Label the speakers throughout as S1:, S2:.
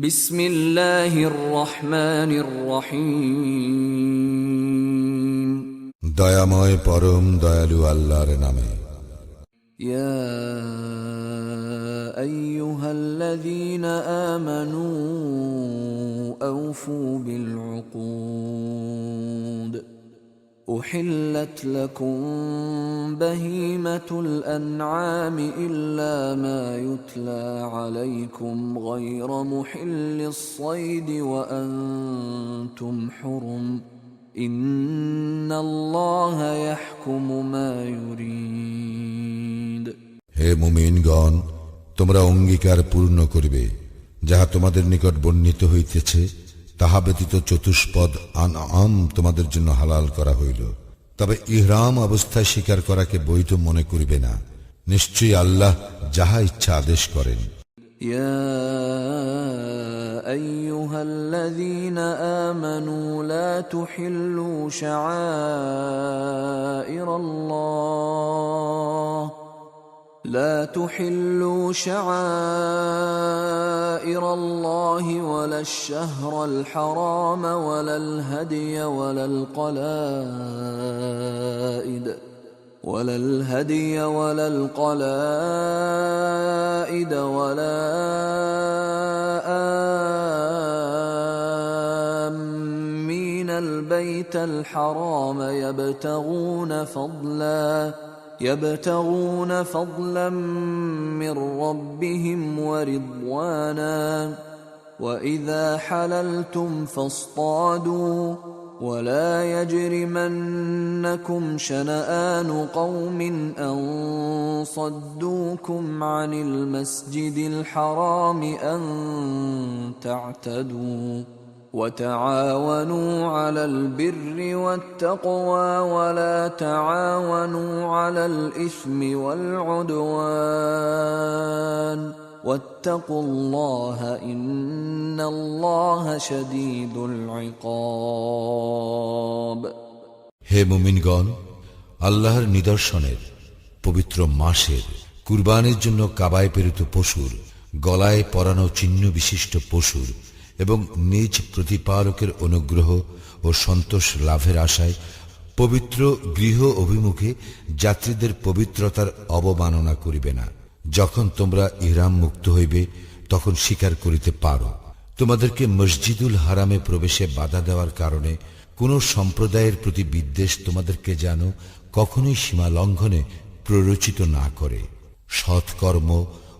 S1: বিসমিল্লাহির রহমানির রহিম।
S2: দয়াময় পরম দয়ালু আল্লাহর নামে।
S1: ইয়া আইয়ুহাল্লাযীনা আমানু আওফু বিল উকুদ أحلت لكم بهيمة الأنعام إلا ما يتلى عليكم غير محل الصيد وأنتم حرم إن الله يحكم ما يريد।
S2: হে মুমিনগণ, তোমরা অঙ্গীকার পূর্ণ করিবে যাহা তোমাদের নিকট বর্ণিত হইতেছে, তাহা ব্যতীত চতুষ্পদ আনআম তোমাদের জন্য হালাল করা হইল। তবে ইহরাম অবস্থায় শিকার করাকে বৈধ মনে করিবে না। নিশ্চয়ই আল্লাহ যাহা ইচ্ছা আদেশ করেন।
S1: ইয়া আইয়ুহাল্লাযীনা আমানু লা তুহিল্লু শাআইরাল্লাহ لا تحلوا شعائر الله ولا الشهر الحرام ولا الهدي ولا القلائد ولا آمين البيت الحرام يبتغون فضلا من ربهم ورضوانا وإذا حللتم فاصطادوا ولا يجرمنكم شنآن قوم أن صدوكم عن المسجد الحرام أن تعتدوا وتعاونوا على البر والتقوى ولا تعاونوا على الإثم والعدوان واتقوا الله إن الله شديد العقاب।
S2: হে মুমিনগণ, আল্লাহর নিদর্শনের পবিত্র মাসের কুরবানির জন্য কাবায় প্রেরিত পশুর, গলায় পরানো চিহ্ন বিশিষ্ট পশুর এবং নিজ প্রতিপালকের অনুগ্রহ ও সন্তোষ লাভের আশায় পবিত্র গৃহ অভিমুখে যাত্রীদের পবিত্রতার অবমাননা করিবে না। যখন তোমরা ইহরাম মুক্ত হইবে তখন শিকার করিতে পারো। তোমাদেরকে মসজিদুল হারামে প্রবেশে বাধা দেওয়ার কারণে কোন সম্প্রদায়ের প্রতি বিদ্বেষ তোমাদেরকে যেন কখনোই সীমা লঙ্ঘনে প্ররোচিত না করে। সৎকর্ম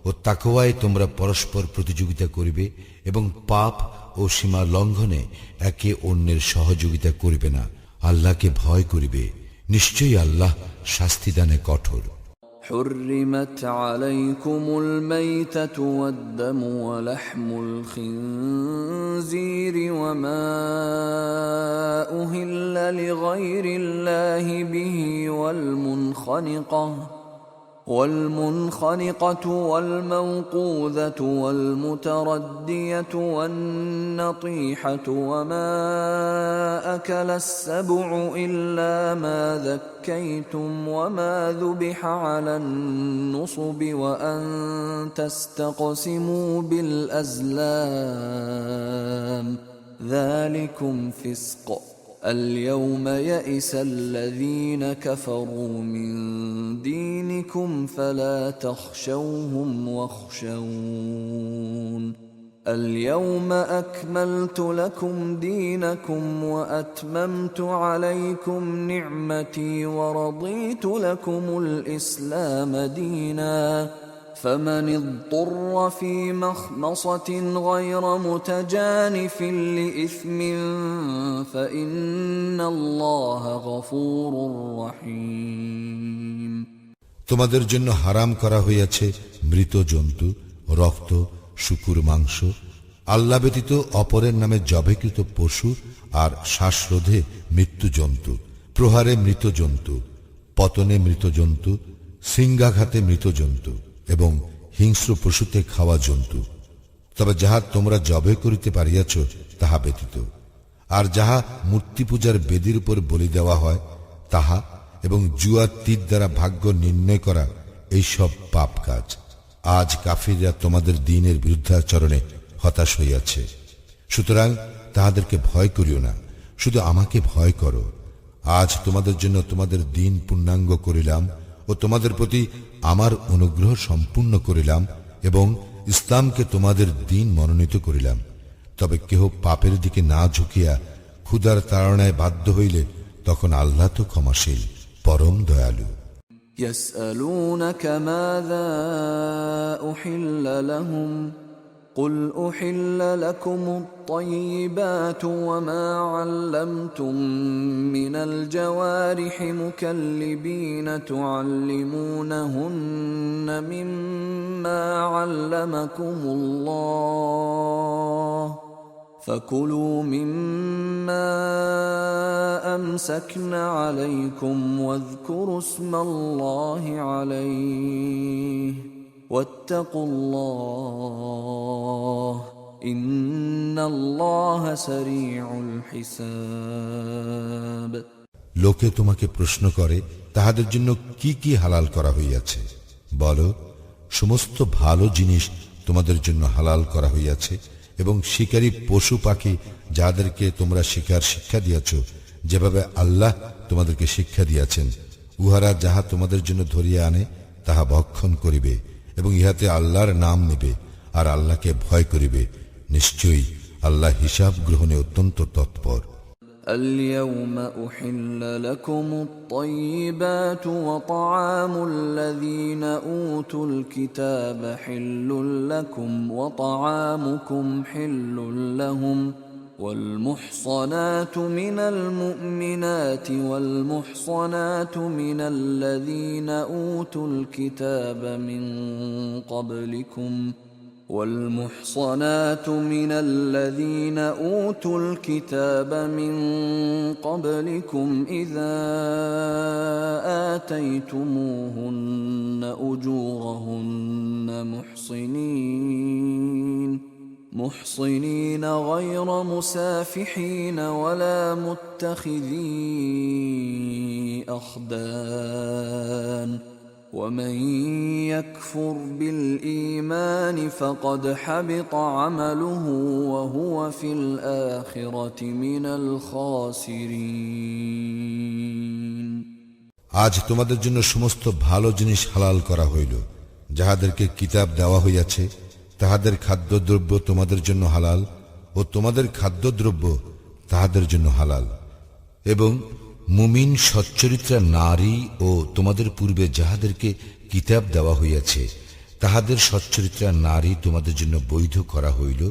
S2: ও তাকওয়ায় তোমরা পরস্পর প্রতিযোগিতা করিবে এবং পাপ ও সীমা লঙ্ঘনে একে অন্যের সহযোগিতা করিবে না। আল্লাহকে ভয় করিবে, নিশ্চয়ই আল্লাহ শাস্তিদানে কঠোর।
S1: حرمت عليكم الميتة والدم ولحم الخنزير وما أهل لغير الله به والمنخنقة والموقوذة والمتردية والنطيحة وما أكل السبع إلا ما ذكيتم وما ذبح على النصب وأن تستقسموا بالأزلام ذلكم فسق اليوم يئس الذين كفروا من دينكم فلا تخشوهم واخشون اليوم أكملت لكم دينكم وأتممت عليكم نعمتي ورضيت لكم الإسلام دينا فمن اضطر في مخمصة غير متجانف لإثم فإن الله غفور رحيم।
S2: তোমাদের জন্য হারাম করা হইয়াছে মৃত জন্তু, রক্ত, শুকুর মাংস, আল্লাহ ব্যতীত অপরের নামে জবেকৃত পশু আর শ্বাসরোধে মৃত্যু জন্তু, প্রহারে মৃত জন্তু, পতনে মৃত জন্তু, সিংহাঘাতে মৃত জন্তু এবং হিংস্র পশুতে খাওয়া জন্তু। তবে যাহা তোমরা জবে করিতে পারিয়াছ তাহা ব্যতীত, আর যাহা মূর্তি পূজার বেদির উপর বলি দেওয়া হয় তাহা এবং জুয়া তীর দ্বারা ভাগ্য নির্ণয় করা এইসব পাপ কাজ। আজ কাফিররা তোমাদের দ্বীনের বিরুদ্ধাচরণে হতাশ হইয়াছে। সুতরাং তাহাদেরকে ভয় করিও না, শুধু আমাকে ভয় করো। আজ তোমাদের জন্য তোমাদের দিন পূর্ণাঙ্গ করিলাম ও তোমাদের প্রতি আমার অনুগ্রহ সম্পূর্ণ করিলাম এবং ইসলামকে তোমাদের দিন মনোনীত করিলাম। তবে কেহ পাপের দিকে না ঝুঁকিয়া ক্ষুধার তাড়নায় বাধ্য হইলে তখন আল্লাহ তো ক্ষমাশীল, পরম দয়ালু।
S1: يسألونك ماذا أحل لهم قل أحل لكم الطيبات وما علمتم من الجوارح مكلبين تعلمونهن مما علمكم الله فكلوا مما أمسكن عليكم واذكروا اسم الله عليه واتقوا الله إن الله سريع الحساب।
S2: লোকে তোমাকে প্রশ্ন করে তাহাদের জন্য কি কি হালাল করা হইয়াছে। বলো, সমস্ত ভালো জিনিস তোমাদের জন্য হালাল করা হইয়াছে এবং শিকারী পশু পাখি যাদেরকে তোমরা শিকার শিক্ষা দিয়াছ, যেভাবে আল্লাহ তোমাদেরকে শিক্ষা দিয়াছেন, উহারা যাহা তোমাদের জন্য ধরিয়া আনে তাহা ভক্ষণ করিবে এবং ইহাতে আল্লাহর নাম নেবে আর আল্লাহকে ভয় করিবে। নিশ্চয়ই আল্লাহ হিসাব গ্রহণে অত্যন্ত তৎপর।
S1: اليوم أحل لكم الطيبات وطعام الذين أوتوا الكتاب حل لكم وطعامكم حل لهم والمحصنات من المؤمنات والمحصنات من الذين أوتوا الكتاب من قبلكم والمحصنات من الذين أوتوا الكتاب من قبلكم إذا آتيتموهن أجورهن محصنين غير مسافحين ولا متخذي أخدان ومن يكفر بالإيمان فقد حبط عمله وهو في الآخرة من الخاسرين।
S2: আজ তোমাদের জন্য সমস্ত ভালো জিনিস হালাল করা হইল। যাহাদেরকে কিতাব দেওয়া হইয়াছে তাহাদের খাদ্যদ্রব্য তোমাদের জন্য হালাল ও তোমাদের খাদ্যদ্রব্য তাহাদের জন্য হালাল। এবং মুমিন সচ্চরিত্রা নারী ও তোমাদের পূর্বে যাহাদেরকে কিতাব দেওয়া হইয়াছে তাহাদের সচ্চরিত্রা নারী তোমাদের জন্য বৈধ করা হইল,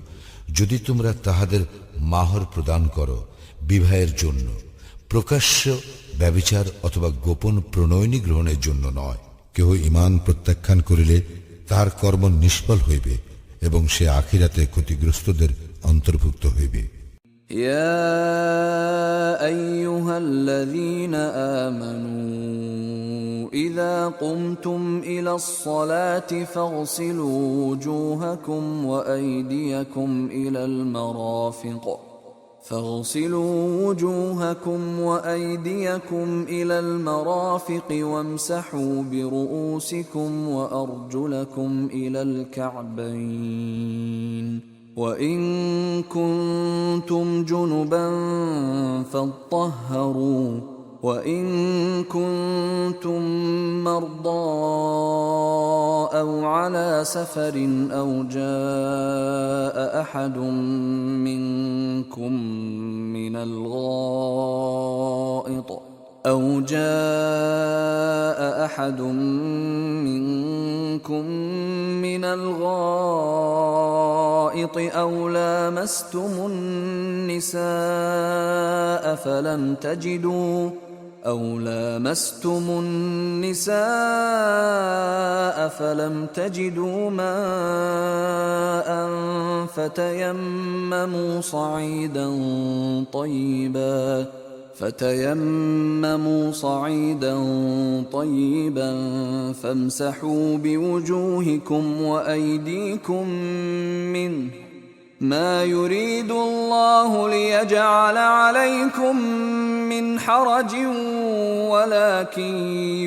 S2: যদি তোমরা তাহাদের মাহর প্রদান করো বিবাহের জন্য, প্রকাশ্য ব্যভিচার অথবা গোপন প্রণয়নী গ্রহণের জন্য নয়। কেহ ঈমান প্রত্যাখ্যান করিলে তাহার কর্ম নিষ্ফল হইবে এবং সে আখিরাতে ক্ষতিগ্রস্তদের অন্তর্ভুক্ত হইবে।
S1: يا أيها الذين آمنوا إذا قمتم إلى الصلاة فاغسلوا وجوهكم وأيديكم إلى المرافق وامسحوا برؤوسكم وأرجلكم إلى الكعبين وإن كنتم جنبا فاطهروا وإن كنتم مرضى أو على سفر أو جاء أحد منكم من الغائط أو لامستم النساء فلم تجدوا ماء فتيمموا صعيدا طيبا فامسحوا بوجوهكم وأيديكم منه ما يريد الله ليجعل عليكم من حرج ولكن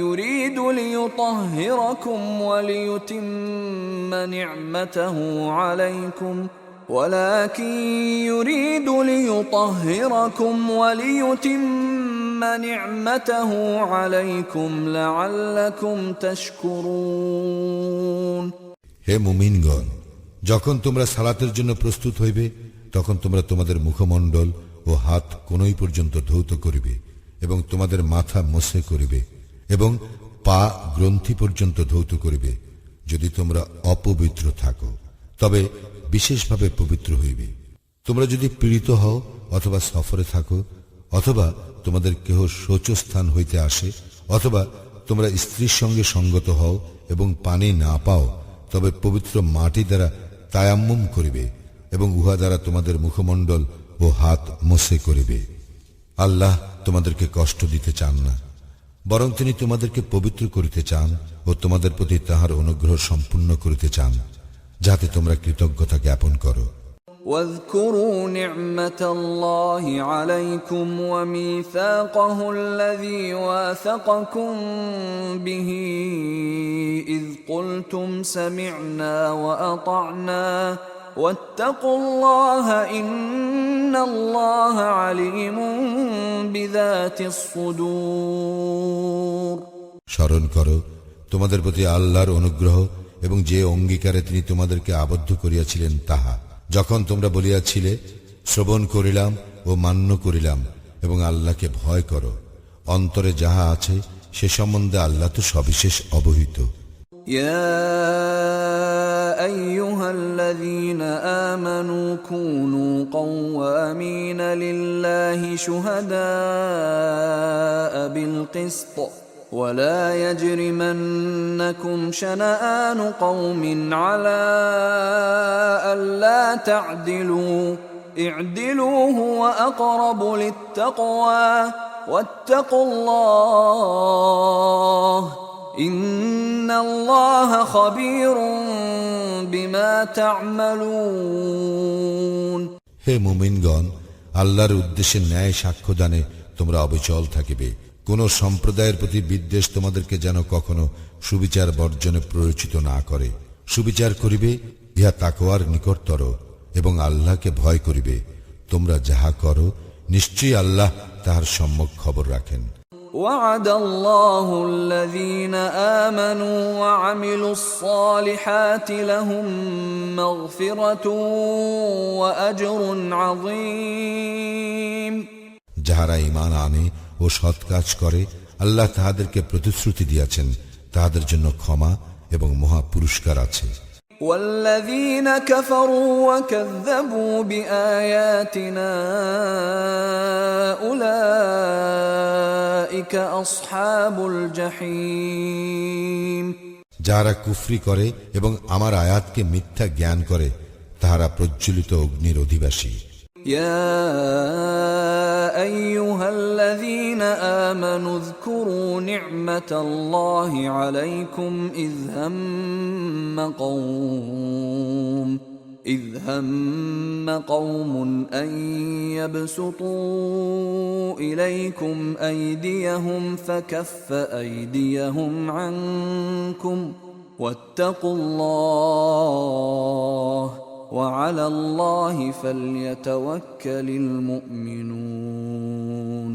S1: يريد ليطهركم وليتم نعمته عليكم ولكن يريد ليطهركم وليتم نعمته عليكم لعلكم تشكرون
S2: হে মুমিনগণ, যখন তোমরা সালাতের জন্য প্রস্তুত হইবে তখন তোমরা তোমাদের মুখমণ্ডল ও হাত কোনই পর্যন্ত ধৌত করিবে এবং তোমাদের মাথা মোছে করিবে এবং পা গ্রন্থি পর্যন্ত ধৌত করিবে। যদি তোমরা অপবিত্র থাকো তবে বিশেষভাবে পবিত্র হইবে। তোমরা যদি পীড়িত হও অথবা সফরে থাকো অথবা তোমাদের কেহ শৌচস্থান হইতে আসে অথবা তোমরা স্ত্রীর সঙ্গে সঙ্গত হও এবং পানি না পাও, তবে পবিত্র মাটি দ্বারা তায়াম্মুম করিবে এবং উহা দ্বারা তোমাদের মুখমণ্ডল ও হাত মোছে করিবে। আল্লাহ তোমাদেরকে কষ্ট দিতে চান না, বরং তিনি তোমাদেরকে পবিত্র করিতে চান ও তোমাদের প্রতি তাহার অনুগ্রহ সম্পূর্ণ করিতে চান, যাতে তোমরা কৃতজ্ঞতা জ্ঞাপন করো।
S1: واذكروا نعمة الله عليكم وميثاقه الذي واثقكم به إذ قلتم سمعنا وأطعنا واتقوا الله إن الله عليم بذات الصدور
S2: স্মরণ করো তোমাদের প্রতি আল্লাহর অনুগ্রহ এবং যে অঙ্গীকারে তিনি তোমাদেরকে আবদ্ধ করিয়াছিলেন তাহা, যখন তোমরা বলিয়াছিলে শ্রবণ করিলাম ও মান্য করিলাম এবং আল্লাহকে ভয় করো। অন্তরে যাহা আছে সে সম্বন্ধে আল্লাহ তো সবিশেষ অবহিত।
S1: ইয়া আইয়ুহাল্লাযীনা আমানু কুনু কওয়ামিনা লিল্লাহি শুহাদাআ বিল কিসত ولا يجرمنكم شنآن قوم على ألا تعدلوا اعدلوا هو أقرب للتقوى واتقوا الله إن الله خبير بما تعملون
S2: হে মুমিনগণ, আল্লাহর উদ্দেশ্যে ন্যায় সাক্ষ্যদানে তোমরা অবিচল থাকিবে। কোন সম্প্রদায়ের প্রতি বিদ্বেষ তোমাদেরকে যেন কখনো সুবিচার বর্জনে প্ররোচিত না করে। সুবিচার করিবে ইহা তাকওয়ার নিকটতর এবং আল্লাহকে ভয় করিবে। তোমরা যাহা করো নিশ্চয়ই আল্লাহ তাহার সম্যক খবর রাখেন।
S1: وعد الله الذين آمنوا وعملوا الصالحات لهم مغفرة وأجر عظيم
S2: যাহারা ঈমান আনে ও সৎ কাজ করে আল্লাহ তাহাদেরকে প্রতিশ্রুতি দিয়াছেন, তাহাদের জন্য ক্ষমা এবং মহা পুরস্কার আছে।
S1: والذين كفروا وكذبوا بآياتنا أولئك أصحاب الجحيم
S2: যারা কুফরি করে এবং আমার আয়াতকে মিথ্যা জ্ঞান করে তাহারা প্রজ্বলিত অগ্নির অধিবাসী।
S1: يا أيها الذين آمنوا اذكروا نعمة الله عليكم إذ هم قوم أن يبسطوا إليكم أيديهم فكف أيديهم عنكم واتقوا الله وعلى الله فليتوكل المؤمنون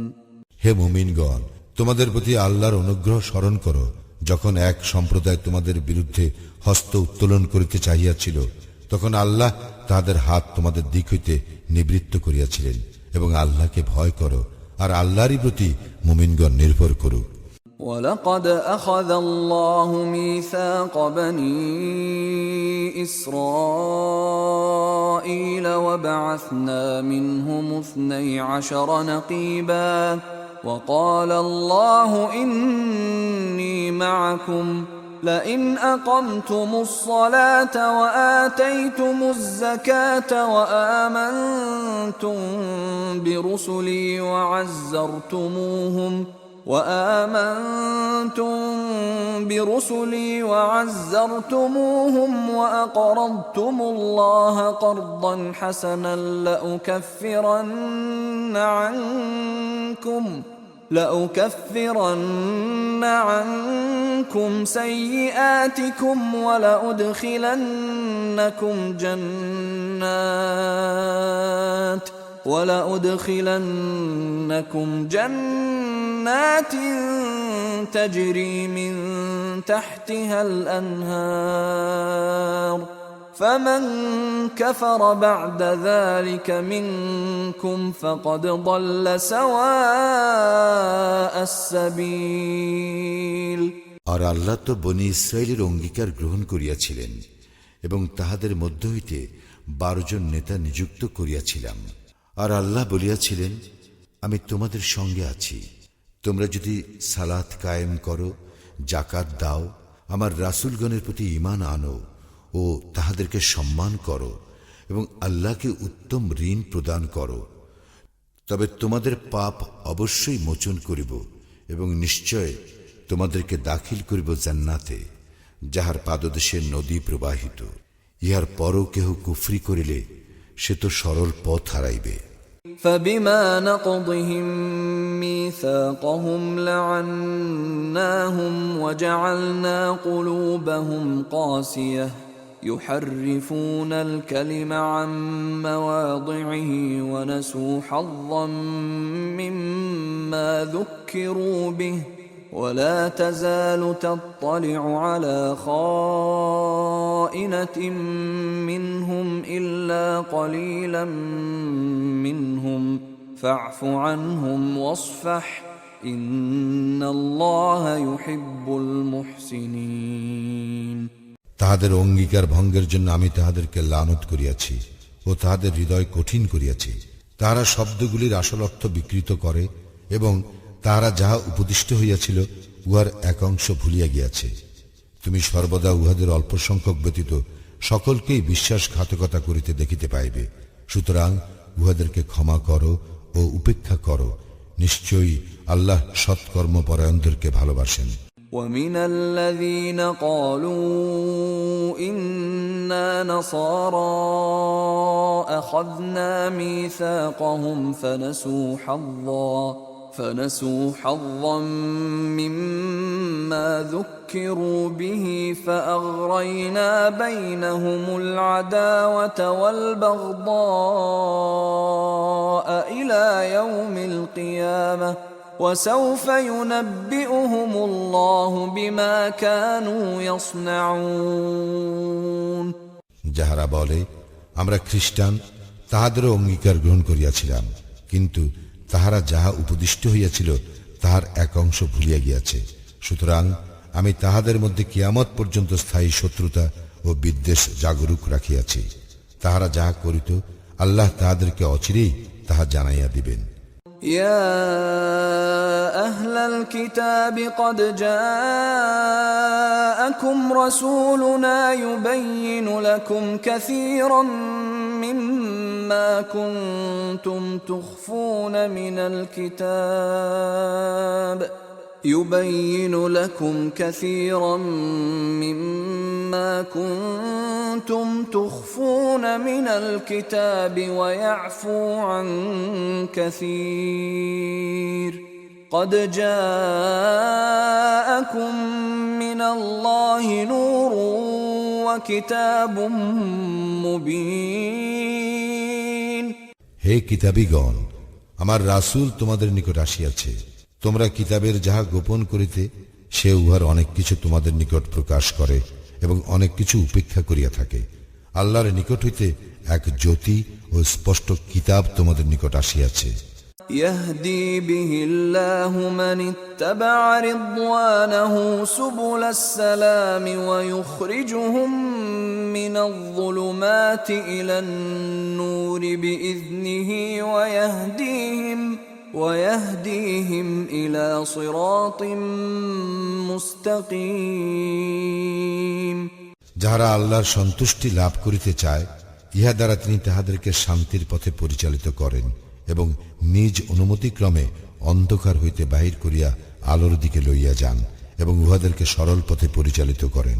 S2: হে মুমিনগণ, তোমাদের প্রতি আল্লাহর অনুগ্রহ স্মরণ করো, যখন এক সম্প্রদায় তোমাদের বিরুদ্ধে হস্ত উত্তোলন করিতে চাহিয়াছিল, তখন আল্লাহ তাহাদের হাত তোমাদের দিক হইতে নিবৃত্ত করিয়াছিলেন এবং আল্লাহকে ভয় করো আর আল্লাহরই প্রতি মুমিনগণ নির্ভর করুক।
S1: ولقد أخذ الله ميثاق بني إسرائيل وبعثنا منهم 12 نقيبا وقال الله إني معكم لئن أقمتم الصلاة وآتيتم الزكاة وآمنتم برسلي وعزرتموهم وأقرضتم الله قرضا حسنا لأكفرن عنكم سيئاتكم ولأدخلنكم جنات ولأدخلنكم جنات تجري من تحتها الأنهار فمن كفر بعد ذلك منكم فقد ضل سواء السبيل
S2: আর আল্লাহ তো বনি ইসরায়েলের অঙ্গীকার গ্রহণ করিয়াছিলেন এবং তাহাদের মধ্য হইতে 12 জন নেতা নিযুক্ত করিয়াছিলাম। আর আল্লাহ বলিয়াছিলেন, আমি তোমাদের সঙ্গে আছি। তোমরা যদি সালাত কায়েম করো, জাকাত দাও, আমার রাসূলগণের প্রতি ঈমান আনো ও তাহাদেরকে সম্মান করো এবং আল্লাহকে উত্তম ঋণ প্রদান করো, তবে তোমাদের পাপ অবশ্যই মোচন করিব এবং নিশ্চয় তোমাদেরকে দাখিল করিব জান্নাতে, যাহার পাদদেশে নদী প্রবাহিত। ইহার পরও কেহ কুফরি করিলে সে তো সরল পথ হারাইবে।
S1: فبما نقضهم ميثاقهم لعناهم وجعلنا قلوبهم قاسية يحرفون الكلم عن مواضعه ونسوا حظا مما ذكروا به ولا تزال تطلع على خائنة منهم إلا قليلا منهم فاعف عنهم واصفح إن الله يحب المحسنين
S2: তাহাদের অঙ্গীকার ভঙ্গের জন্য আমি তাহাদেরকে লানত করিয়াছি ও তাহাদের হৃদয় কঠিন করিয়াছি। তাহারা শব্দগুলির আসল অর্থ বিকৃত করে এবং তাহারা যাহা উপদিষ্ট হইয়াছিল উহার এক অংশ ভুলিয়া গিয়াছে। তুমি সর্বদা উহাদের অল্প সংখ্যক ব্যতীত সকলকেই বিশ্বাসঘাতকতা করিতে দেখিতে পাইবে। সুতরাং উহাদেরকে ক্ষমা করো ও উপেক্ষা করো, নিশ্চয়ই আল্লাহ সৎকর্মপরায়ণদেরকে ভালোবাসেন।
S1: ومن الذين قالوا إنا نصارى أخذنا ميثاقهم فنسوا حظا مما ذكروا به فأغرينا بينهم العداوة والبغضاء إلى يوم القيامة وسوف ينبئهم الله بما كانوا يصنعون
S2: যাহারা বলে আমরা খ্রিস্টান, তাহাদেরও অঙ্গীকার গ্রহণ করিয়াছিলাম, কিন্তু তাহারা যাহা উপদিষ্ট হইয়াছিল তাহার এক অংশ ভুলিয়া গিয়াছে। সুতরাং আমি তাহাদের মধ্যে কিয়ামত পর্যন্ত স্থায়ী শত্রুতা ও বিদ্বেষ জাগরুক রাখিয়াছি। তাহারা যাহা করিত আল্লাহ তাহাদেরকে অচিরেই তাহা জানাইয়া দিবেন।
S1: يا أهل الكتاب قد جاءكم رسولنا يبين لكم كثيرا مما كنتم تخفون من الكتاب ويعفو عن كثير قد جاءكم من الله نور وكتاب مبين
S2: হে কিতাবীগণ, আমার রাসূল তোমাদের নিকট আসিয়াছে। তোমরা কিতাবের যাহা গোপন করিতে সে উহার অনেক কিছু তোমাদের নিকট প্রকাশ করে এবং অনেক কিছু উপেক্ষা করিয়া থাকে। আল্লাহর নিকট হইতে এক জ্যোতি ও স্পষ্ট কিতাব তোমাদের নিকট আসিয়াছে।
S1: يهدي به الله من اتبع رضوانه سبل السلام ويخرجهم من الظلمات إلى النور بإذنه ويهديهم إلى صراط مستقيم
S2: যাহারা আল্লাহর সন্তুষ্টি লাভ করিতে চায়, ইহা দ্বারা তিনি তাহাদেরকে শান্তির পথে পরিচালিত করেন এবং নিজ অনুমতিক্রমে অন্ধকার হইতে বাহির করিয়া আলোর দিকে লইয়া যান এবং উহাদেরকে সরল পথে পরিচালিত করেন।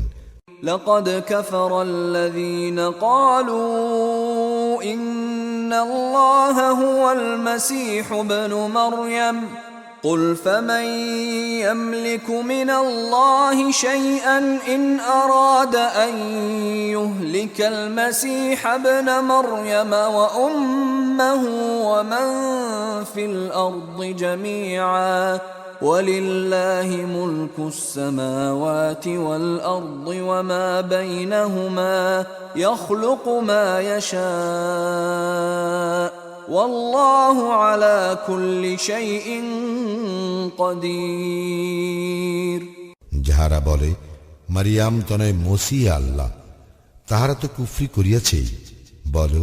S1: لقد كفر الذين قالوا إن الله هو المسيح ابن مريم قل فمن يملك من الله شيئا إن أراد أن يهلك المسيح ابن مريم وأمه ومن في الأرض جميعا ولله ملك السماوات والأرض وما بينهما يخلق ما يشاء والله على كل شيء قدير।
S2: যাহারা বলে মারিয়াম তনয় মসিহ আল্লাহ, তাহারা তো কুফরি করিয়াছেই। বল,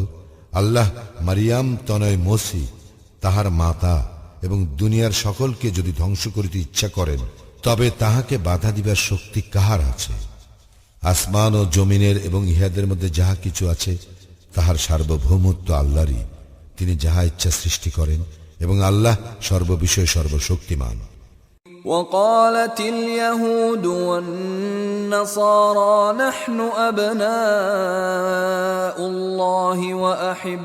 S2: আল্লাহ মারিয়াম তনয় মসিহ তাহার মাতা এবং দুনিয়ার সকলকে যদি ধ্বংস করিতে ইচ্ছা করেন তবে তাহাকে বাধা দিবার শক্তি কাহার আছে? আসমান ও জমিনের এবং ইহাদের মধ্যে যাহা কিছু আছে তাহার সার্বভৌমত্ব আল্লাহরই। তিনি যাহা ইচ্ছা সৃষ্টি করেন এবং আল্লাহ সর্ববিষয়ে সর্বশক্তিমান।
S1: وقالت اليهود والنصارى نحن أبناء الله وأحباؤه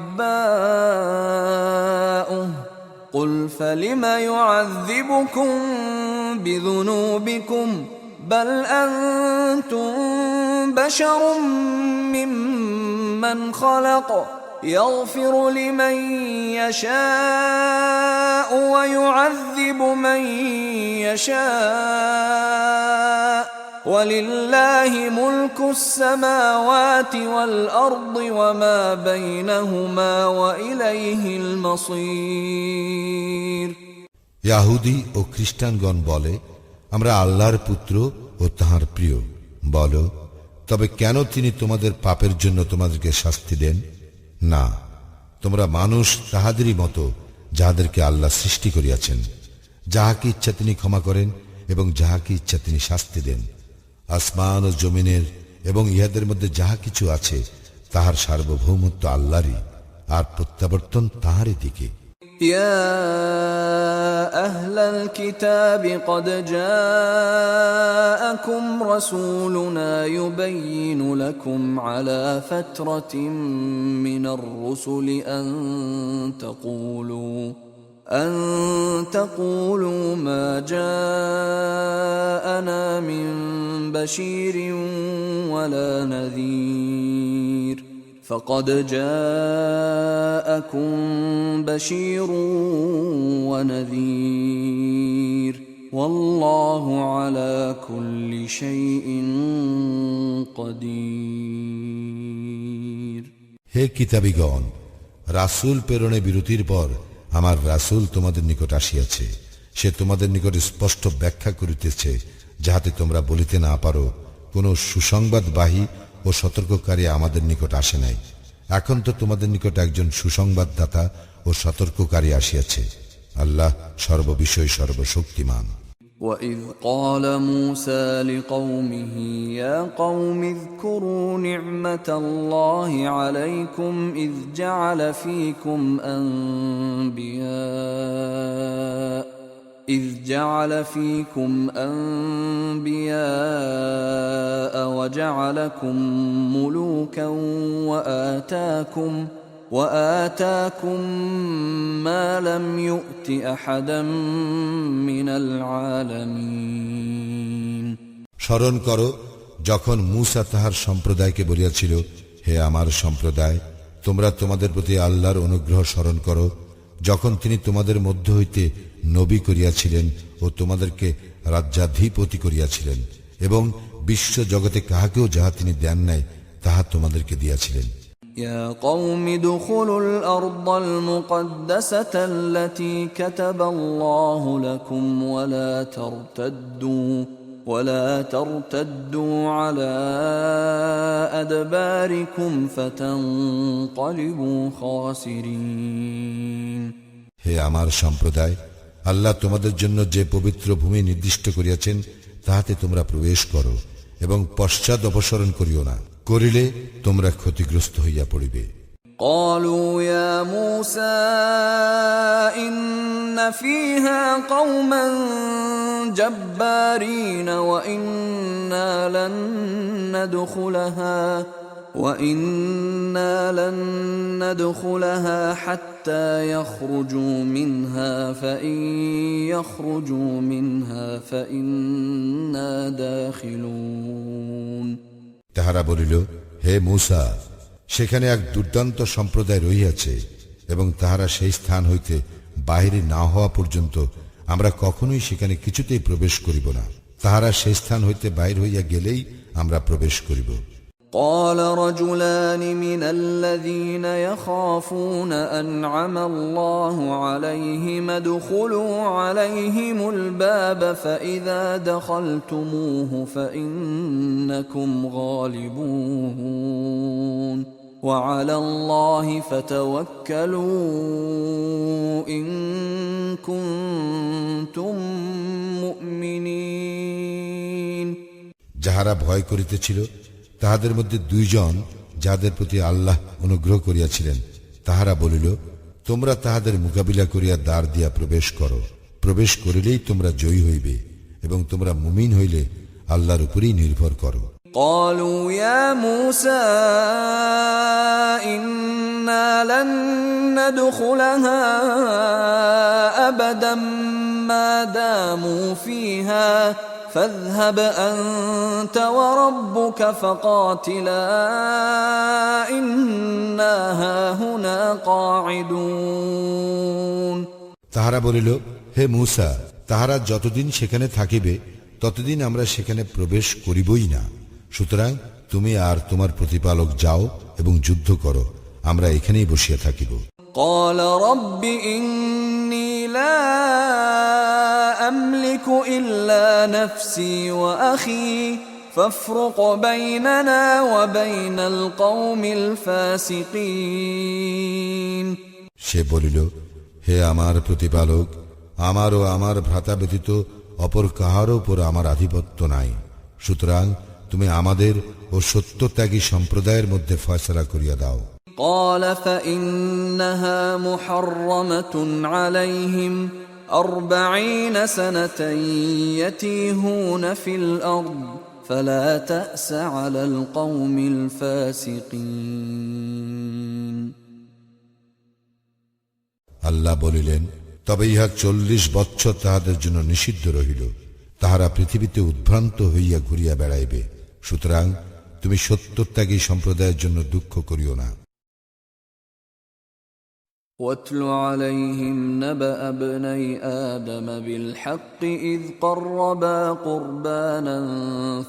S1: قل فلم يعذبكم بذنوبكم بل أنتم بشر ممن خلق يغفر لمن يشاء ويعذب من يشاء ولله ملك السماوات والأرض وما بينهما وإليه المصير।
S2: ইয়াহুদী ও খ্রিস্টানগণ বলে আমরা আল্লাহর পুত্র ও তাহার প্রিয়। বল, তবে কেন তিনি তোমাদের পাপের জন্য তোমাদেরকে শাস্তি দেন? না, তোমরা মানুষ তাহাদেরই মতো যাহাদেরকে আল্লাহ সৃষ্টি করিয়াছেন। যাহাকে ইচ্ছা তিনি ক্ষমা করেন এবং যাহাকে ইচ্ছা তিনি শাস্তি দেন। আসমান ও জমিনের এবং ইহাদের মধ্যে যাহা কিছু আছে তাহার সার্বভৌমত্ব আল্লাহরই, আর প্রত্যাবর্তন তাহারই দিকে।
S1: يا أهل الكتاب قد جاءكم رسولنا يبين لكم على فترة من الرسل أن تقولوا ما جاءنا من بشير ولا نذير فقد جاءكم بشير ونذير والله على كل شيء قدير।
S2: হে কিতাবীগণ, রাসূল প্রেরণে বিরতির পর আমার রাসূল তোমাদের নিকট আসিয়াছে। সে তোমাদের নিকট স্পষ্ট ব্যাখ্যা করিতেছে, যাহাতে তোমরা বলিতে না পারো কোন সুসংবাদবাহী ও সতর্ককারী আমাদের নিকট আসে নাই। এখন তো তোমাদের নিকট একজন সুসংবাদদাতা ও সতর্ককারী আসিয়াছে। আল্লাহ সর্ববিষয়ে সর্বশক্তিমান।
S1: وَإِذْ قَالَ مُوسَى لِقَوْمِهِ يَا قَوْمِ اذْكُرُوا نِعْمَةَ اللَّهِ عَلَيْكُمْ إِذْ جَعَلَ فِيكُمْ أَنْبِيَاءَ وَجَعَلَكُمْ مُلُوكًا وآتاكم ما لم يؤت أحدا من العالمين।
S2: স্মরণ করো যখন মূসা তাহার সম্প্রদায়কে বলিয়াছিল, হে আমার সম্প্রদায়, তোমরা তোমাদের প্রতি আল্লাহর অনুগ্রহ স্মরণ করো, যখন তিনি তোমাদের মধ্য হইতে নবী করিয়াছিলেন ও তোমাদেরকে রাজ্যাধিপতি করিয়াছিলেন, এবং বিশ্ব জগতে কাহাকেও যাহা তিনি দেন নাই তাহা তোমাদেরকে দিয়াছিলেন।
S1: يا قوم ادخلوا الأرض المقدسة التي كتب الله لكم ولا ترتدوا على أدباركم فتنقلبوا خاسرين।
S2: হে আমার সম্প্রদায়, আল্লাহ তোমাদের জন্য যে পবিত্র ভূমি নির্দিষ্ট করিয়াছেন তাহাতে তোমরা প্রবেশ করো এবং পশ্চাৎ অপসরণ করিও না, করিলে তোমরা ক্ষতিগ্রস্ত হইয়া পড়িবে।
S1: قالوا يا موسى إن فيها قوما جبارين وإنا لن ندخلها وإنا لن ندخلها حتى يخرجوا منها فإن يخرجوا منها فإنا داخلون
S2: তাহারা বলিল, হে মূসা, সেখানে এক দুর্দান্ত সম্প্রদায় রহিয়াছে এবং তাহারা সেই স্থান হইতে বাহিরে না হওয়া পর্যন্ত আমরা কখনোই সেখানে কিছুতেই প্রবেশ করিব না। তাহারা সেই স্থান হইতে বাহির হইয়া গেলেই আমরা প্রবেশ করিব।
S1: قال رجلان من الذين يخافون أنعم الله عليهم ادخلوا عليهم الباب فإذا دخلتموه فإنكم غالبون وعلى الله فتوكلوا إن كنتم مؤمنين
S2: যাহারা ভয় করিতেছিল তাহাদের মধ্যে দুইজন যাদের প্রতি আল্লাহ অনুগ্রহ করিয়াছিলেন, তাহারা বলিল, তোমরা তাহাদের মোকাবিলা করিয়া দ্বার দিয়া প্রবেশ করো। প্রবেশ করিলেই তোমরা জয়ী হইবে এবং তোমরা মুমিন হইলে আল্লাহর উপরেই নির্ভর করো।
S1: قالوا يا موسى إنا لن ندخلها أبدا ما داموا فيها فاذهب أنت وربك فقاتلا إنا هاهنا قاعدون
S2: তাহারা বলিল, হে মূসা, তাহারা যতদিন সেখানে থাকিবে ততদিন আমরা সেখানে প্রবেশ করিবই না। সুতরাং তুমি আর তোমার প্রতিপালক যাও এবং যুদ্ধ করো, আমরা এখানেই বসিয়া থাকিব।
S1: قال رب إني لا أملك إلا نفسي وأخي فافرق بيننا وبين القوم الفاسقين
S2: সে বলিল, হে আমার প্রতিপালক, আমার ও আমার ভ্রাতা ব্যতীত অপর কাহারও উপর আমার আধিপত্য নাই। সুতরাং তুমি আমাদের ও সত্যত্যাগী সম্প্রদায়ের মধ্যে ফয়সালা করিয়া দাও।
S1: قال فإنها محرمة عليهم 40 سنة يتيهون في الأرض فلا تأس على القوم الفاسقين
S2: আল্লাহ বলিলেন, তবে ইহা 40 বৎসর তাহাদের জন্য নিষিদ্ধ রহিল। তাহারা পৃথিবীতে উদ্ভ্রান্ত হইয়া ঘুরিয়া বেড়াইবে। সুতরাং তুমি সত্যত্যাগী সম্প্রদায়ের জন্য দুঃখ করিও না।
S1: واتل عليهم نبأ ابني آدم بالحق إذ قربا قربانا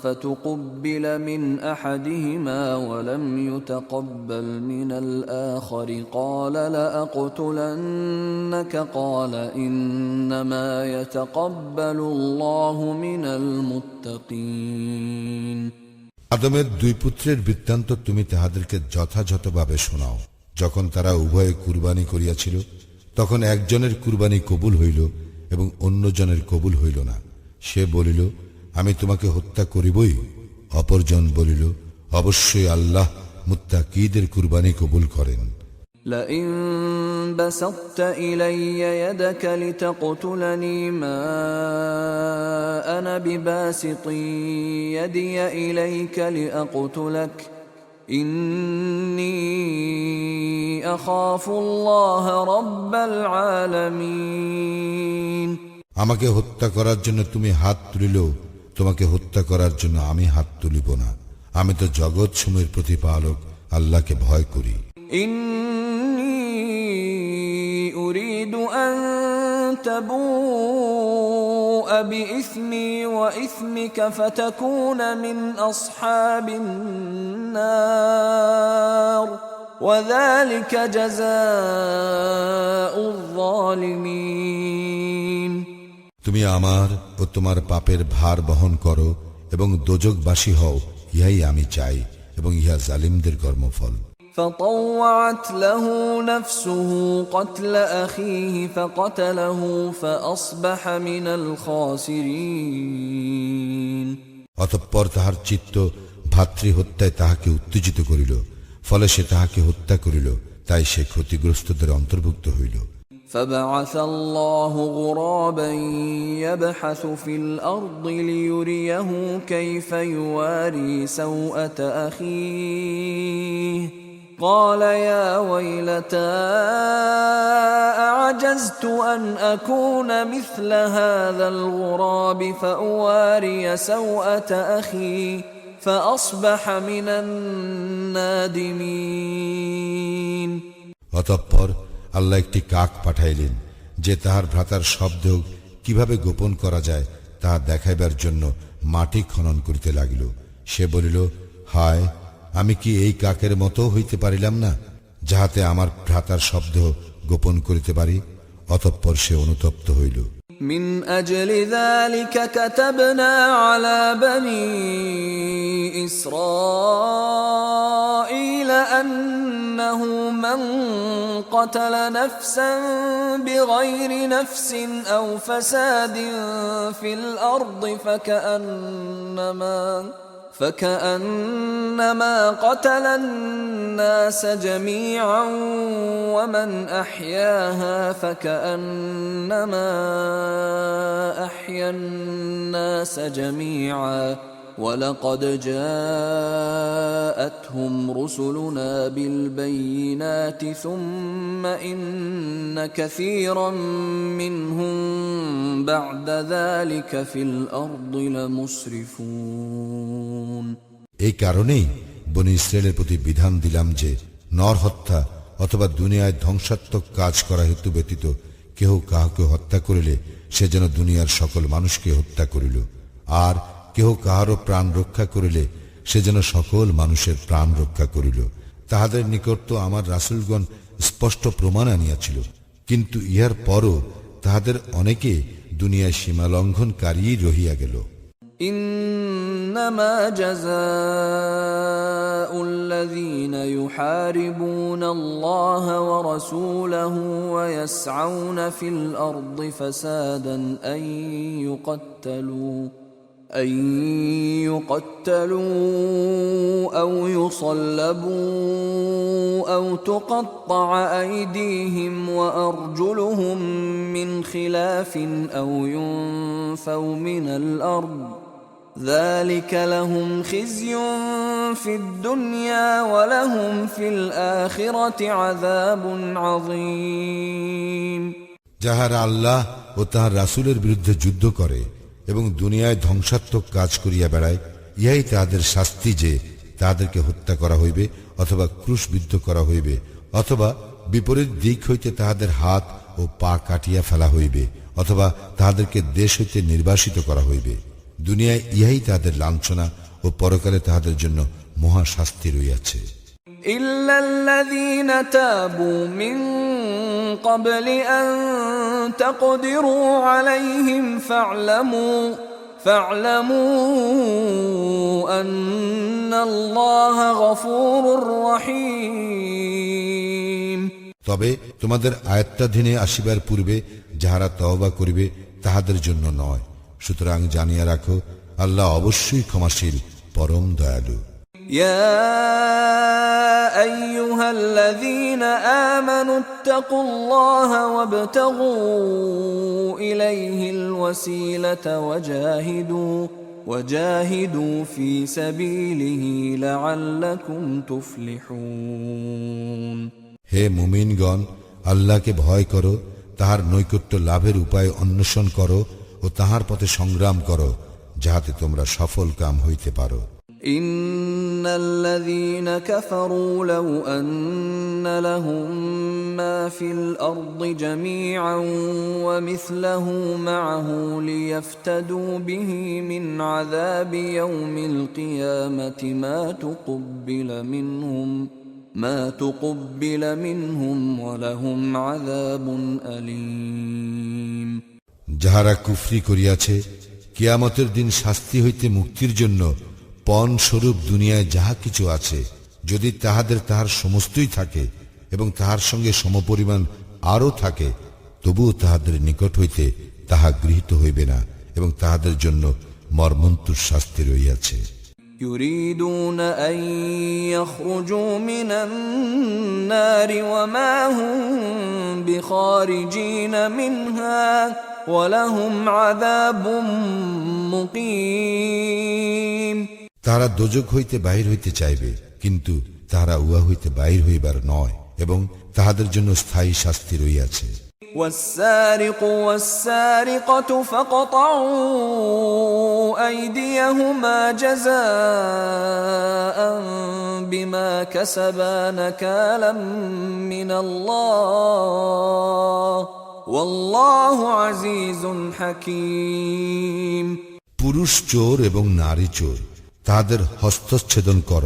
S1: فتقبل من أحدهما ولم يتقبل من الآخر قال لأقتلنك قال إنما يتقبل الله من المتقين
S2: আদমের দুই পুত্রের বৃত্তান্ত তুমি তাহাদেরকে যথাযথভাবে শোনাও। যখন তারা উভয়ে কুরবানি করিয়াছিল তখন একজনের কুরবানি কবুল হইল এবং অন্যজনের কবুল হইল না। সে বলিল, আমি তোমাকে হত্যা করিবই। অপরজন বলিল, অবশ্যই আল্লাহ মুত্তাকীদের কুরবানি কবুল করেন।
S1: لئن بسطت إلي يدك لتقتلني ما أنا بباسط يدي إليك لأقتلك إني أخاف الله رب العالمين
S2: আমাকে হত্যা করার জন্য তুমি হাত তুলিলেও তোমাকে হত্যা করার জন্য আমি হাত তুলিব না। আমি তো জগৎ সমূহের প্রতিপালক আল্লাহকে ভয় করি।
S1: أريد أن تبوء بإثمي وإثمك فتكون من أصحاب النار وذلك جزاء الظالمين
S2: তুমি আমার ও তোমার পাপের ভার বহন করো এবং দোজখবাসী হও, ইহাই আমি চাই এবং ইহা জালিমদের কর্মফল।
S1: فطوعت له نفسه قتل أخيه فقتله فأصبح من الخاسرين
S2: অতঃপর তাহার চিত্ত ভাতৃ হত্যায় তাহাকে উত্তেজিত করিল, ফলে সে তাহাকে হত্যা করিল, তাই সে ক্ষতিগ্রস্তদের অন্তর্ভুক্ত হইল।
S1: فبعث الله غرابا يبحث في الأرض ليريه كيف يواري سوءة أخيه قال يا ويلتى أعجزت أن أكون مثل هذا الغراب فأواري سوءة أخي فأصبح من النادمين
S2: অতঃপর আল্লাহ একটি কাক পাঠাইলেন যে তাহার ভ্রাতার শব্দ কিভাবে গোপন করা যায় তাহা দেখাইবার জন্য মাটি খনন করিতে লাগিল। সে বলিল, হায়, আমি কি এই কাকের মতো হইতে পারিলাম না, যাহাতে আমার ভ্রাতার শব্দ গোপন করিতে পারি? অতঃপর সে অনুতপ্ত হইল।
S1: من أجل ذلك كتبنا على بني إسرائيل أنه من قتل نفسا بغير نفس أو فساد في الأرض فكأنما قتل الناس جميعا ومن أحياها فكأنما أحيا الناس جميعا ولقد جاءتهم رسلنا بالبينات ثم إن كثيرا منهم بعد ذلك في الأرض لمسرفون
S2: এই কারণেই বনী ইসরায়েলের প্রতি বিধান দিলাম যে নর হত্যা অথবা দুনিয়ায় ধ্বংসাত্মক কাজ করা হেতু ব্যতীত কেহ কাহাকে হত্যা করিলে সে যেন দুনিয়ার সকল মানুষকে হত্যা করিল, আর কেহ কাহারও প্রাণ রক্ষা করিলে সে যেন সকল মানুষের প্রাণ রক্ষা করিল। তাহাদের নিকট তো আমার রাসূলগণ স্পষ্ট প্রমাণ আনিয়াছিল, কিন্তু ইহার পরও তাহাদের অনেকে দুনিয়ায় সীমা লঙ্ঘনকারী রহিয়া গেল।
S1: إنما جزاء الذين يحاربون الله ورسوله ويسعون في الأرض فسادا أن يقتلوا أو يصلبوا أو تقطع أيديهم وأرجلهم من خلاف أو ينفوا من الأرض ذلك لهم خزي في الدنيا ولهم في الآخرة عذاب عظيم
S2: যাহারা আল্লাহ ও তাহার রাসূলের বিরুদ্ধে যুদ্ধ করে এবং দুনিয়ায় ধ্বংসাত্মক কাজ করিয়া বেড়ায়, ইহাই তাহাদের শাস্তি যে তাহাদেরকে হত্যা করা হইবে অথবা ক্রুশবিদ্ধ করা হইবে অথবা বিপরীত দিক হইতে তাহাদের হাত ও পা কাটিয়া ফেলা হইবে অথবা তাহাদেরকে দেশ হইতে নির্বাসিত করা হইবে। দুনিয়ায় ইহাই তাহাদের লাঞ্ছনা ও পরকালে তাহাদের জন্য মহা শাস্তি রইয়াছে।
S1: إلا الذين تابوا من قبل أن تقدروا عليهم فاعلموا أن الله غفور رحيم
S2: তবে তোমাদের আয়াত্তাধীনে আসিবার পূর্বে যাহারা তওবা করিবে তাহাদের জন্য নয়। সুতরাং জানিয়া রাখো, আল্লাহ অবশ্যই ক্ষমাশীল, পরম দয়ালু।
S1: يا أيها الذين آمنوا اتقوا الله وابتغوا إليه الوسيلة وجاهدوا في سبيله لعلكم تفلحون
S2: হে মুমিনগণ, আল্লাহকে ভয় করো, তাহার নৈকট্য লাভের উপায় অন্বেষণ করো ও তাহার পথে সংগ্রাম করো, যাহাতে তোমরা সফল কাম হইতে পারো।
S1: إن الذين كفروا لو أن لهم ما في الأرض جميعا ومثله معه ليفتدوا به من عذاب يوم القيامة ما تقبل منهم ولهم عذاب أليم
S2: যাহারা কুফরি করিয়াছে, কিয়ামতের দিন শাস্তি হইতে মুক্তির জন্য পণ স্বরূপ দুনিয়ায় যাহা কিছু আছে, যদি তাহাদের তাহার সমস্তই থাকে এবং তাহার সঙ্গে সমপরিমাণ আরও থাকে, তবুও তাহাদের নিকট হইতে তাহা গৃহীত হইবে না এবং তাহাদের জন্য মর্মন্তুর শাস্তি রহিয়াছে।
S1: يريدون أن يخرجوا من النار وما هم خارجين منها ولهم عذاب مقيم
S2: তারা দোজখ হইতে বাহির হইতে চাইবে, কিন্তু তাহারা উহা হইতে বাহির হইবার নয়, এবং তাহাদের জন্য স্থায়ী শাস্তি রইয়াছে।
S1: والسارق والسارقة فاقطعوا أيديهما جزاء بما كسبا نكالا من الله والله عزيز حكيم
S2: পুরুষ চোর এবং নারী চোর, তাহাদের হস্তচ্ছেদন কর,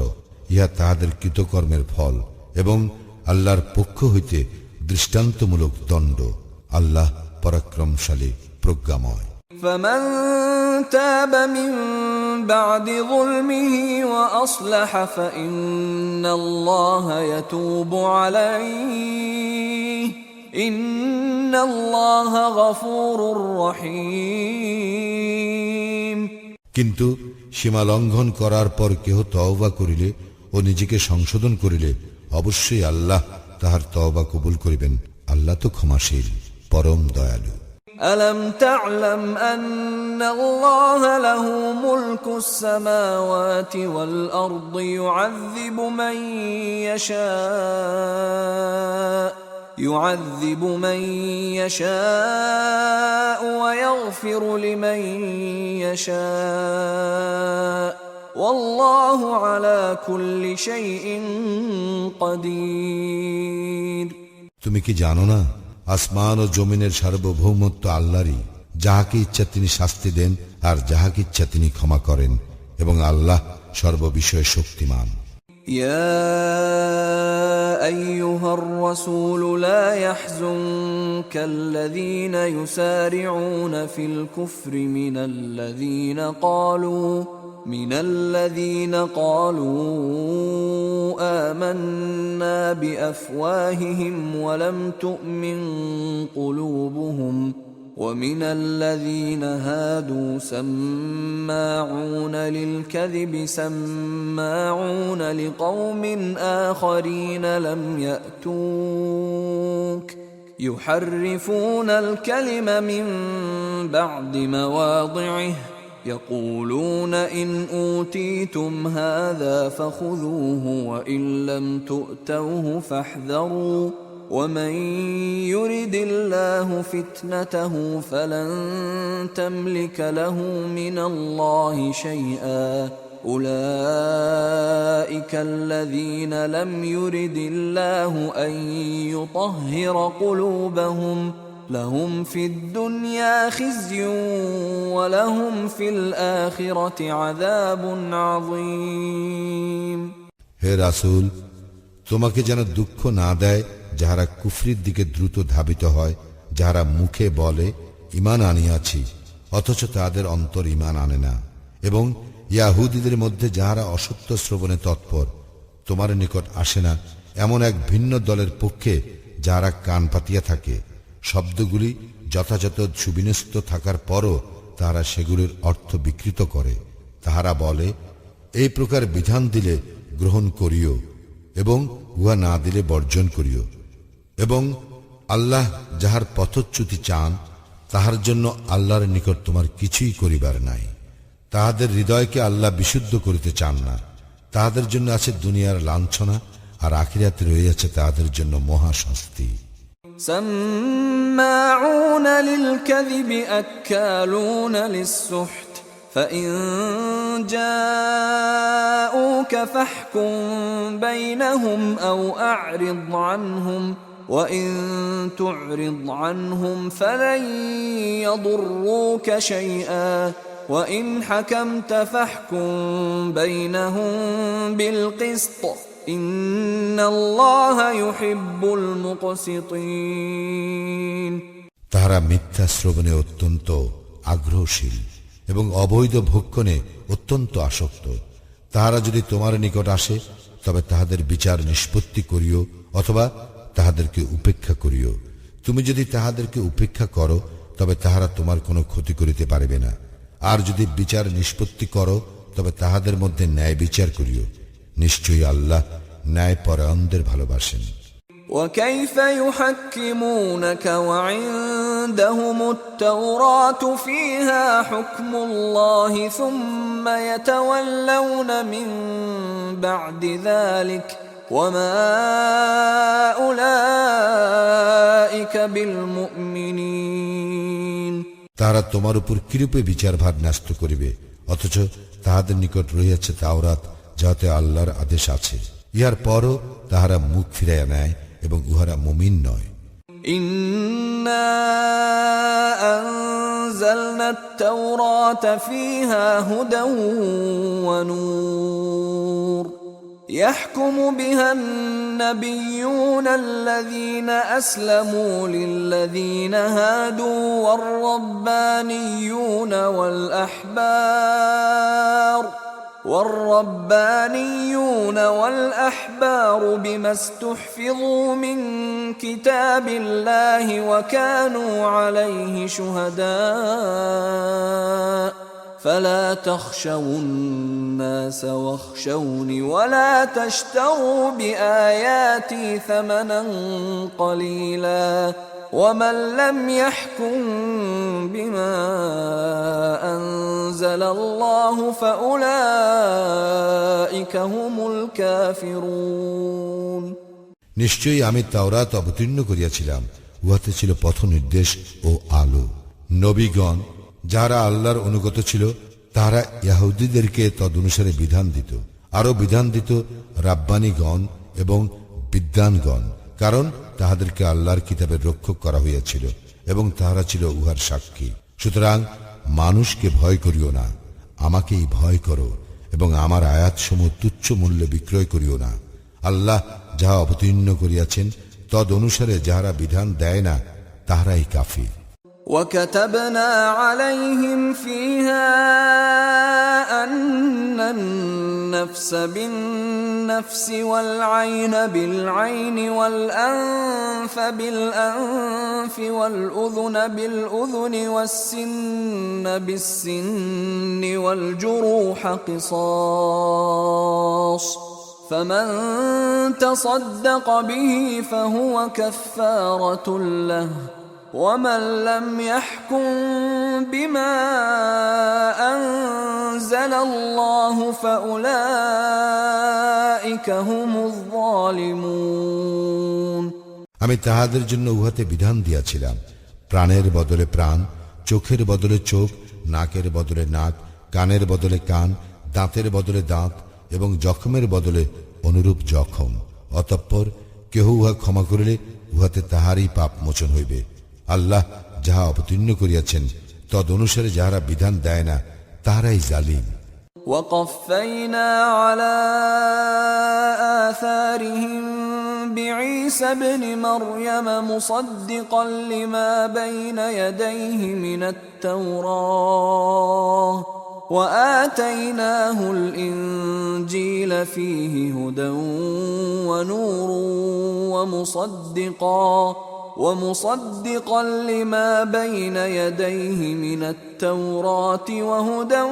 S2: ইহা তাহাদের কৃতকর্মের ফল, এবং আল্লাহর পক্ষ হইতে দৃষ্টান্তমূলক দণ্ড। আল্লাহ পরাক্রমশালী, প্রজ্ঞাময়।
S1: فمن تاب من بعد ظلمه وأصلح فإن الله يتوب عليه إن الله غفور رحيم
S2: কিন্তু সীমা লঙ্ঘন করার পর কেহ তওবা করিলে ও নিজেকে সংশোধন করিলে অবশ্যই আল্লাহ তাহার তওবা কবুল করিবেন। আল্লাহ তো ক্ষমাশীল, পরম দয়ালু।
S1: ألم تعلم أن الله له ملك السماوات والأرض يعذب من يشاء ويغفر لمن يشاء والله على كل شيء قدير
S2: তুমি কি জানো না, আসমান ও জমিনের সার্বভৌমত্ব আল্লাহরই। যাহাকে ইচ্ছা তিনি শাস্তি দেন, আর যাহাকে ইচ্ছা তিনি ক্ষমা করেন, এবং আল্লাহ সর্ববিষয়ে শক্তিমান।
S1: يا أيها الرسول لا يحزنك الذين يسارعون في الكفر من الذين قالوا آمنا بأفواههم ولم تؤمن قلوبهم ومن الذين هادوا سماعون للكذب سماعون لقوم آخرين لم يأتوك يحرفون الكلم من بعد مواضعه يقولون إن أوتيتم هذا فخذوه وإن لم تؤتوه فاحذروا ومن يرد الله فتنته فلن تملك له من الله شيئا أولئك الذين لم يرد الله أن يطهر قلوبهم لهم في الدنيا خزي ولهم في الآخرة عذاب عظيم
S2: হে রাসূল, তোমাকে যেন দুঃখ না দেয় যাহারা কুফরির দিকে দ্রুত ধাবিত হয়, যাহারা মুখে বলে ঈমান আনিয়াছি, অথচ তাদের অন্তর ঈমান আনে না, এবং ইয়াহুদীদের মধ্যে যাহারা অসত্য শ্রবণে তৎপর। তোমার নিকট আসে না এমন এক ভিন্ন দলের পক্ষে যাহারা কান পাতিয়া থাকে। শব্দগুলি যথাযথ সুবিন্যস্ত থাকার পরও তাহারা সেগুলির অর্থ বিকৃত করে। তাহারা বলে, এই প্রকার বিধান দিলে গ্রহণ করিও, এবং উহা না দিলে বর্জন করিও, এবং আল্লাহ যাহার পথচ্যুতি চান তাহার জন্য আল্লাহর নিকট তোমার কিছুই করিবার নাই। তাহাদের হৃদয়কে আল্লাহ বিশুদ্ধ করিতে চান না। তাহাদের জন্য আছে দুনিয়ার লাঞ্ছনা, আর আখিরাতে রয়েছে তাহাদের জন্য মহা শাস্তি।
S1: سماعون للكذب أكالون للسحت فإن جاءوك فاحكم بينهم أو أعرض عنهم وإن تعرض عنهم فلن يضروك شيئا وإن حكمت فاحكم بينهم بالقسط إن الله يحب المقسطين
S2: তাহারা মিথ্যা শ্রবণে অত্যন্ত আগ্রহশীল এবং অবৈধ ভক্ষণে অত্যন্ত আসক্ত। তাহারা যদি তোমার নিকট আসে তবে তাহাদের বিচার নিষ্পত্তি করিও, অথবা তাহাদেরকে উপেক্ষা করিও। তুমি যদি তাহাদেরকে উপেক্ষা করো তবে তাহারা তোমার কোনো ক্ষতি করিতে পারিবে না, আর যদি বিচার নিষ্পত্তি করো তবে তাহাদের মধ্যে ন্যায় বিচার করিও। নিশ্চয়ই আল্লাহ ন্যায় পরায়ণদের ভালোবাসেন।
S1: وكيف يحكمونك وعندهم التوراة فيها حكم الله ثم يتولون من بعد ذلك وما أولئك بالمؤمنين।
S2: তাহারা তোমার উপর কিরূপে বিচারভার ন্যস্ত করিবে, অথচ তাহাদের নিকট রহিয়াছে তাওরাত, যাহাতে আল্লাহর আদেশ আছে। ইহার পরও তাহারা মুখ ফিরাইয়া নেয় এবং উহারা মুমিন নয়।
S1: ইন্না আনজালনা আত-তাওরাতা ফীহা হুদান ওয়া নূর ইয়াহকুমু বিহান-নাবিয়্যুনা আল্লাযীনা আসলামু লিল্লাযীনা হাদু ওয়ার-রাব্বানিয়্যুনা والأحبار بما استحفظوا من كتاب الله وكانوا عليه شهداء فلا تخشوا الناس واخشوني ولا تشتروا بآياتي ثمنا قليلا ومن لم يحكم بما أنزل الله فأولئك هم الكافرون।
S2: নিশ্চয়ই আমি তাওরাত অবতীর্ণ করিয়াছিলাম, উহাতে ছিল পথ নির্দেশ ও আলো। নবীগণ যারা আল্লাহর অনুগত ছিল তারা ইহুদীদেরকে তদনুসারে বিধান দিত, আরো বিধান দিত রাব্বানীগণ এবং বিদ্বানগণ, কারণ তাহাদেরকে আল্লাহর কিতাবের রক্ষক করা হইয়াছিল এবং তাহারা ছিল উহার সাক্ষী। সুতরাং মানুষকে ভয় করিও না, আমাকেই ভয় করো এবং আমার আয়াতসমূহ তুচ্ছ মূল্যে বিক্রয় করিও না। আল্লাহ যাহা অবতীর্ণ করিয়াছেন তদ অনুসারে যাহারা বিধান দেয় না তাহারাই কাফির।
S1: وكتبنا عليهم فيها أن النفس بالنفس والعين بالعين والأنف بالأنف والأذن بالأذن والسن بالسن والجروح قصاص فمن تصدق به فهو كفارة له ومن لم يحكم بما أنزل الله فأولئك هم الظالمون।
S2: আমি তাহাদের জন্য উহাতে বিধান দিয়াছিলাম, প্রাণের বদলে প্রাণ, চোখের বদলে চোখ, নাকের বদলে নাক, কানের বদলে কান, দাঁতের বদলে দাঁত এবং জখমের বদলে অনুরূপ জখম। অতঃপর কেহ উহা ক্ষমা করিলে উহাতে তাহারই পাপ মোচন হইবে। আল্লাহ যাহা অবতীর্ণ করিয়াছেন তদ অনুসারে যাহারা বিধান দেয় না তাহারাই জালিম।
S1: وقفينا على آثارهم بعيسى ابن مريم مصدقا لما بين يديه من التوراة وآتيناه الإنجيل فيه هدى ونور ومصدقا لما بين يديه من التوراة وهدى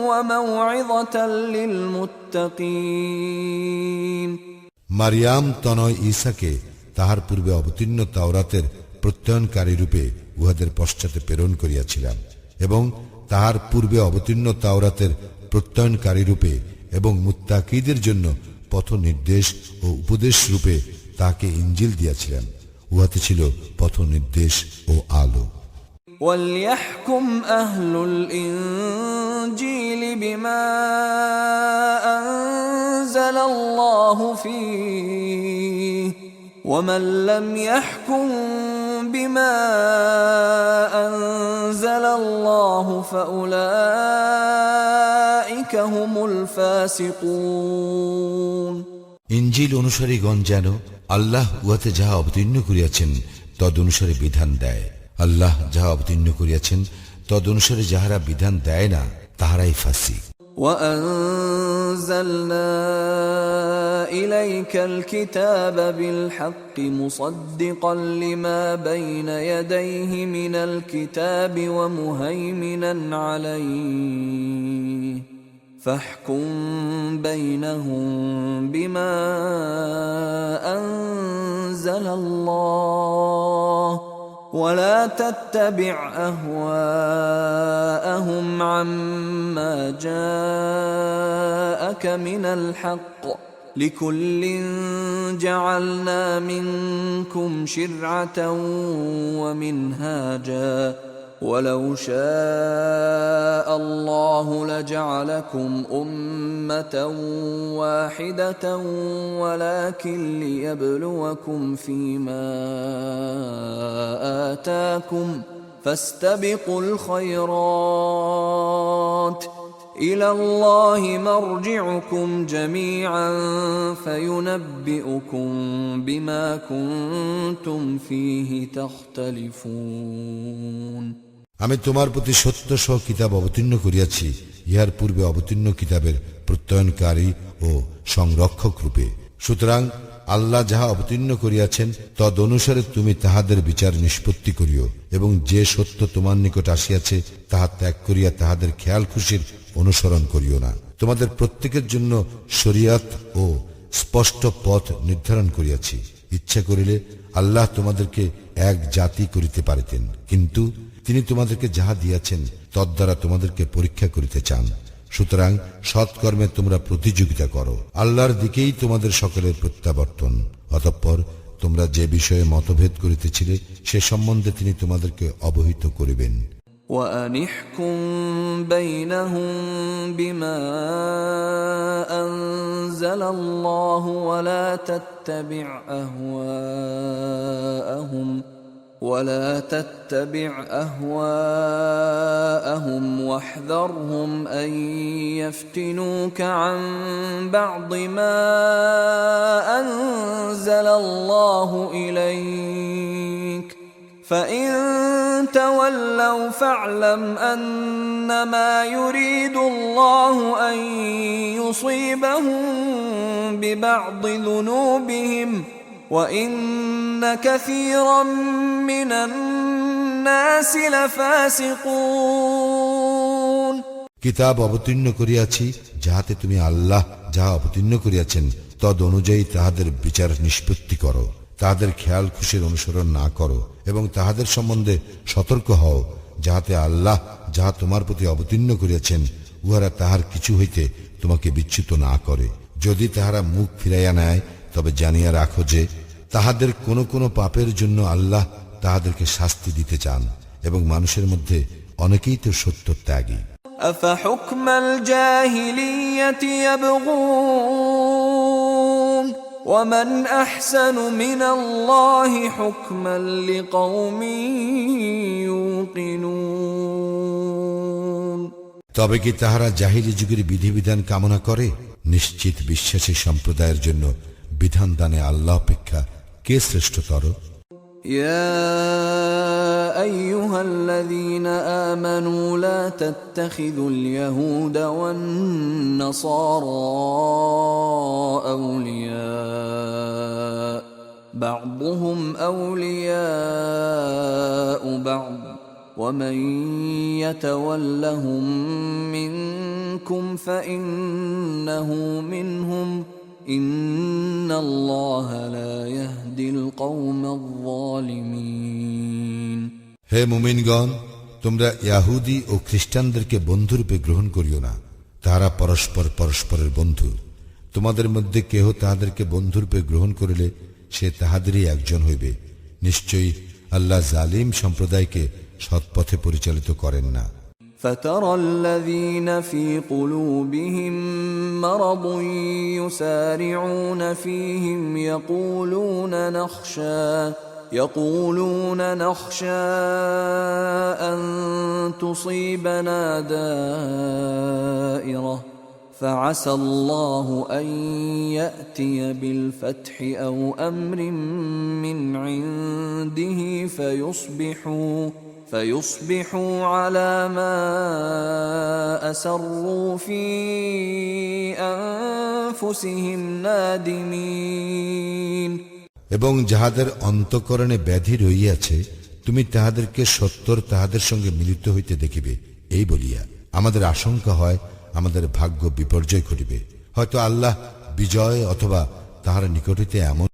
S1: وموعظة للمتقين।
S2: মারিয়াম তনয় ঈসাকে তাহার পূর্বে অবতীর্ণ তাওরাতের প্রত্যয়নকারী রূপে উহাদের পশ্চাতে প্রেরণ করিয়াছিলাম এবং তাহার পূর্বে অবতীর্ণ তাওরাতের প্রত্যয়নকারী রূপে এবং মুত্তাকীদের জন্য পথ নির্দেশ ও উপদেশ রূপে তাকে ইনজিল দিয়াছিলেন। উহাতে ছিল পথ নির্দেশ ও আলো।
S1: وَلْيَحْكُمْ أَهْلُ الْإِنْجِيلِ بِمَا أَنزَلَ اللَّهُ فِيهِ وَمَنْ لَمْ يَحْكُمْ بِمَا أَنزَلَ اللَّهُ فَأُولَئِكَ هُمُ الْفَاسِقُونَ।
S2: ইনজিল অনুসারীগণ যেন আল্লাহ উহাতে যাহা অবতীর্ণ করিয়াছেন তদ অনুসারে বিধান দেয়। আল্লাহ যাহা অবতীর্ণ করিয়াছেন তদ অনুসারে যাহারা বিধান দেয় না তাহারাই ফাসিক।
S1: وَأَنزَلْنَا إِلَيْكَ الْكِتَابَ بِالْحَقِّ مُصَدِّقًا لِمَا بَيْنَ يَدَيْهِ مِنَ الْكِتَابِ وَمُهَيْمِنًا عَلَيْهِ فاحكم بينهم بما أنزل الله ولا تتبع أهواءهم عما جاءك من الحق لكل جعلنا منكم شرعة ومنهاجا ولو شاء الله لجعلكم أمة واحدة ولكن ليبلوكم فيما آتاكم فاستبقوا الخيرات إلى الله مرجعكم جميعا فينبئكم بما كنتم فيه تختلفون
S2: আমি তোমার প্রতি সত্য সহ কিতাব অবতীর্ণ করিয়াছি, ইহার পূর্বে অবতীর্ণ কিতাবের প্রত্যয়নকারী ও সংরক্ষক রূপে। সুতরাং আল্লাহ যাহা অবতীর্ণ করিয়াছেন তদনুসারে তুমি তাহাদের বিচার নিষ্পত্তি করিও, এবং যে সত্য তোমার নিকট আসিয়াছে তাহা ত্যাগ করিয়া তাহাদের খেয়াল খুশির অনুসরণ করিও না। তোমাদের প্রত্যেকের জন্য শরিয়াত ও স্পষ্ট পথ নির্ধারণ করিয়াছি। ইচ্ছা করিলে আল্লাহ তোমাদেরকে এক জাতি করিতে পারিতেন, কিন্তু তিনি তোমাদেরকে যাহা দিয়াছেন তদ্বারা তোমাদেরকে পরীক্ষা করিতে চান। সুতরাং সৎকর্মে তোমরা প্রতিযোগিতা করো, আল্লাহর দিকেই তোমাদের সকলের প্রত্যাবর্তন। অতঃপর তোমরা যে বিষয়ে মতভেদ করিতেছিলে সে সম্বন্ধে তিনি তোমাদেরকে অবহিত করিবেন।
S1: وأنحكم بينهم بما أنزل الله ولا تتبع أهواءهم واحذرهم أن يفتنوك عن بعض ما أنزل الله إليك فإن تولوا فاعلم أنما يريد الله أن يصيبهم ببعض ذنوبهم وإن كثيرا من الناس لفاسقون
S2: কিতাব অবতীর্ণ করিয়াছি যাহাতে তুমি আল্লাহ যাহা অবতীর্ণ করিয়াছেন তদ অনুযায়ী তাহাদের বিচার নিষ্পত্তি করো, তাহাদের খেয়াল খুশির অনুসরণ না করো, এবং তাহাদের সম্বন্ধে সতর্ক হও, যাহাতে আল্লাহ যাহা তোমার প্রতি অবতীর্ণ করিয়াছেন উহারা তাহার কিছু হইতে তোমাকে বিচ্যুত না করে। যদি তাহারা মুখ ফিরাইয়া নেয় তবে জানিয়া রাখো যে তাহাদের কোন কোন পাপের জন্য আল্লাহ তাহাদেরকে শাস্তি দিতে চান, এবং মানুষের মধ্যে অনেকেই তো সত্য ত্যাগী।
S1: أفحكم الجاهلية يبغون ومن أحسن من الله حكما لقوم يوقنون
S2: তবে কি তাহারা জাহিলি যুগের বিধিবিধান কামনা করে? নিশ্চিত বিশ্বাসী সম্প্রদায়ের জন্য বিধান দানে আল্লাহ অপেক্ষা কে শ্রেষ্ঠতর?
S1: يا أيها الذين آمنوا لا تتخذوا اليهود والنصارى أولياء بعضهم أولياء بعض ومن يتولهم منكم فإنه منهم إن الله لا يهدي القوم الظالمين
S2: হে মুমিনগণ, তোমরা ইহুদি ও খ্রিস্টানদেরকে বন্ধুরূপে গ্রহণ করিও না। তাহারা পরস্পর পরস্পরের বন্ধু। তোমাদের মধ্যে কেহ তাহাদেরকে বন্ধুরূপে গ্রহণ করিলে সে তাহাদেরই একজন হইবে। নিশ্চয়ই আল্লাহ জালিম সম্প্রদায়কে সৎপথে পরিচালিত করেন না।
S1: فترى الذين في قلوبهم مرض يسارعون فيهم يقولون نخشى أن تصيبنا دائرة فعسى الله أن يأتي بالفتح أو أمر من عنده فيصبحوا على ما أسروا في أنفسهم نادمين
S2: এবং যাহাদের অন্তঃকরণে ব্যাধি রহিয়াছে তুমি তাহাদেরকে সত্তর তাহাদের সঙ্গে মিলিত হইতে দেখিবে, এই বলিয়া আমাদের আশঙ্কা হয় আমাদের ভাগ্য বিপর্যয় ঘটিবে। হয়তো আল্লাহ বিজয় অথবা তাহার নিকটিতে এমন